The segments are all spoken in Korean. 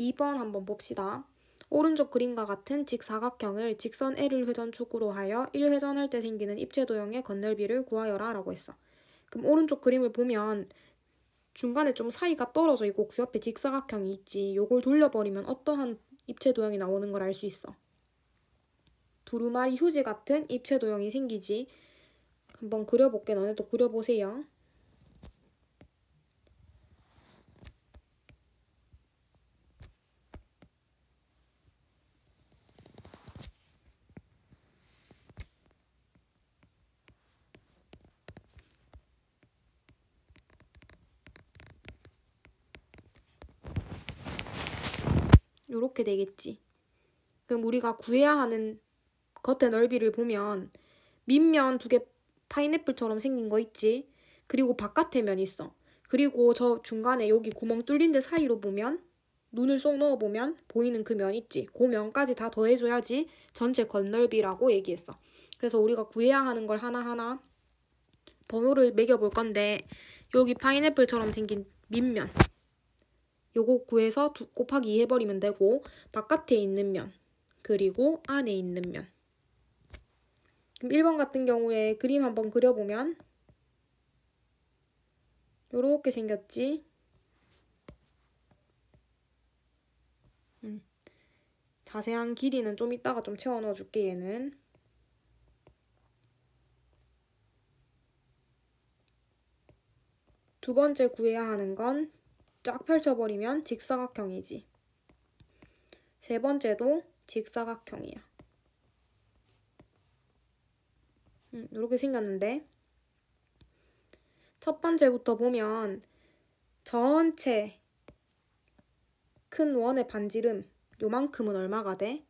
2번 한번 봅시다. 오른쪽 그림과 같은 직사각형을 직선 L을 회전축으로 하여 1회전할 때 생기는 입체도형의 건널비를 구하여라 라고 했어. 그럼 오른쪽 그림을 보면 중간에 좀 사이가 떨어져 있고 그 옆에 직사각형이 있지. 요걸 돌려버리면 어떠한 입체도형이 나오는 걸 알 수 있어. 두루마리 휴지 같은 입체도형이 생기지. 한번 그려볼게. 너네도 그려보세요. 요렇게 되겠지. 그럼 우리가 구해야 하는 겉의 넓이를 보면 밑면 두 개 파인애플처럼 생긴 거 있지. 그리고 바깥에 면 있어. 그리고 저 중간에 여기 구멍 뚫린 데 사이로 보면 눈을 쏙 넣어보면 보이는 그 면 있지. 그 면까지 다 더해줘야지 전체 건널비라고 얘기했어. 그래서 우리가 구해야 하는 걸 하나하나 번호를 매겨볼 건데 여기 파인애플처럼 생긴 밑면 요거 구해서 곱하기 2 해버리면 되고 바깥에 있는 면 그리고 안에 있는 면. 그럼 1번 같은 경우에 그림 한번 그려보면 요렇게 생겼지. 자세한 길이는 좀 이따가 좀 채워 넣어줄게. 얘는 두 번째 구해야 하는 건 쫙 펼쳐버리면 직사각형이지. 세 번째도 직사각형이야. 이렇게 생겼는데 첫 번째부터 보면 전체 큰 원의 반지름 요만큼은 얼마가 돼?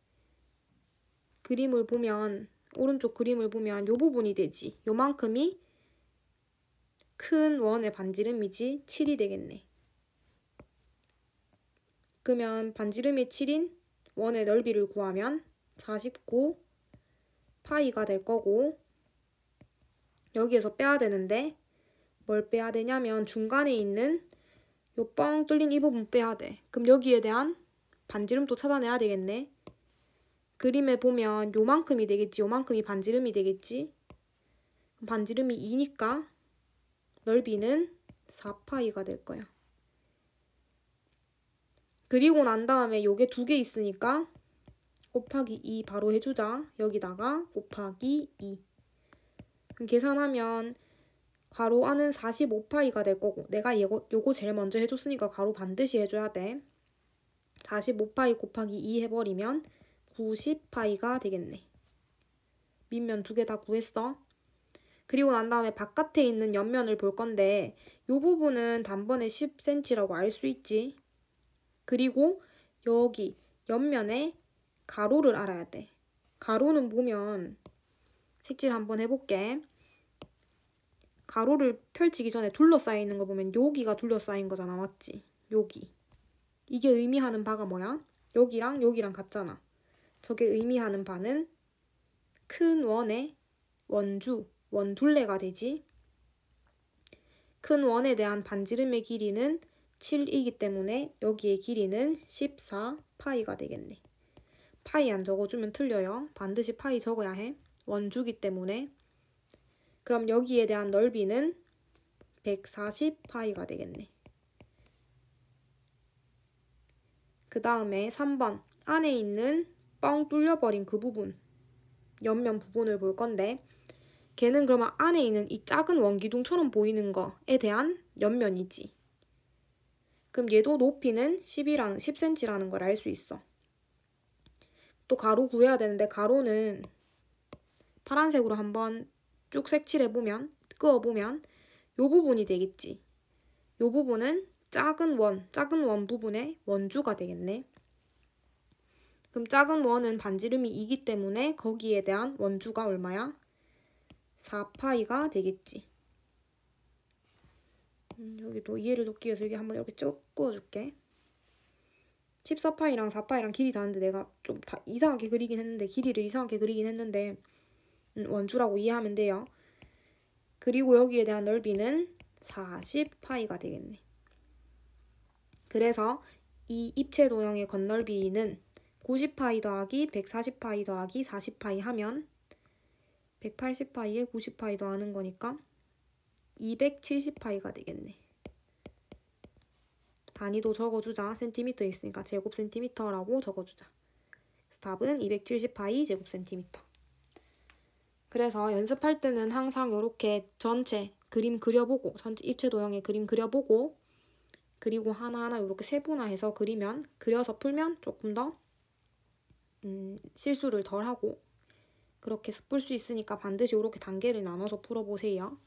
그림을 보면 오른쪽 그림을 보면 요 부분이 되지. 요만큼이 큰 원의 반지름이지 7이 되겠네. 그러면 반지름이 7인 원의 넓이를 구하면 49 파이가 될 거고 여기에서 빼야 되는데 뭘 빼야 되냐면 중간에 있는 요 뻥 뚫린 이 부분 빼야 돼. 그럼 여기에 대한 반지름도 찾아내야 되겠네. 그림에 보면 요만큼이 되겠지. 요만큼이 반지름이 되겠지. 반지름이 2니까 넓이는 4파이가 될 거야. 그리고 난 다음에 요게 두 개 있으니까 곱하기 2 바로 해주자. 여기다가 곱하기 2. 그럼 계산하면 괄호 안은 45파이가 될 거고 내가 요거 제일 먼저 해줬으니까 괄호 반드시 해줘야 돼. 45파이 곱하기 2 해버리면 90파이가 되겠네. 밑면 두 개 다 구했어. 그리고 난 다음에 바깥에 있는 옆면을 볼 건데 요 부분은 단번에 10cm라고 알 수 있지. 그리고 여기 옆면에 가로를 알아야 돼. 가로는 보면 색칠 한번 해볼게. 가로를 펼치기 전에 둘러싸여 있는 거 보면 여기가 둘러싸인 거잖아. 맞지? 여기. 이게 의미하는 바가 뭐야? 여기랑 여기랑 같잖아. 저게 의미하는 바는 큰 원의 원주, 원둘레가 되지. 큰 원에 대한 반지름의 길이는 7이기 때문에 여기의 길이는 14파이가 되겠네. 파이 안 적어주면 틀려요. 반드시 파이 적어야 해. 원주기 때문에. 그럼 여기에 대한 넓이는 140파이가 되겠네. 그 다음에 3번 안에 있는 뻥 뚫려버린 그 부분 옆면 부분을 볼 건데 걔는 그러면 안에 있는 이 작은 원기둥처럼 보이는 거에 대한 옆면이지. 그럼 얘도 높이는 10cm라는 걸 알 수 있어. 또 가로 구해야 되는데 가로는 파란색으로 한번 쭉 색칠해보면 그어보면 요 부분이 되겠지. 요 부분은 작은 원 부분의 원주가 되겠네. 그럼 작은 원은 반지름이 2기 때문에 거기에 대한 원주가 얼마야? 4파이가 되겠지. 여기도 이해를 돕기 위해서 여기 한번 이렇게 쭉 그어줄게. 14파이랑 4파이랑 길이 다른데 내가 좀 다 이상하게 그리긴 했는데 길이를 이상하게 그리긴 했는데 원주라고 이해하면 돼요. 그리고 여기에 대한 넓이는 40파이가 되겠네. 그래서 이 입체 도형의 건널비는 90파이 더하기 140파이 더하기 40파이 하면 180파이에 90파이 더하는 거니까 270파이가 되겠네. 단위도 적어주자. 센티미터에 있으니까 제곱센티미터라고 적어주자. 답은 270파이 제곱센티미터. 그래서 연습할 때는 항상 이렇게 전체 그림 그려보고, 전체 입체 도형의 그림 그려보고, 그리고 하나하나 이렇게 세분화해서 그려서 풀면 조금 더 실수를 덜 하고 그렇게 풀 수 있으니까 반드시 이렇게 단계를 나눠서 풀어보세요.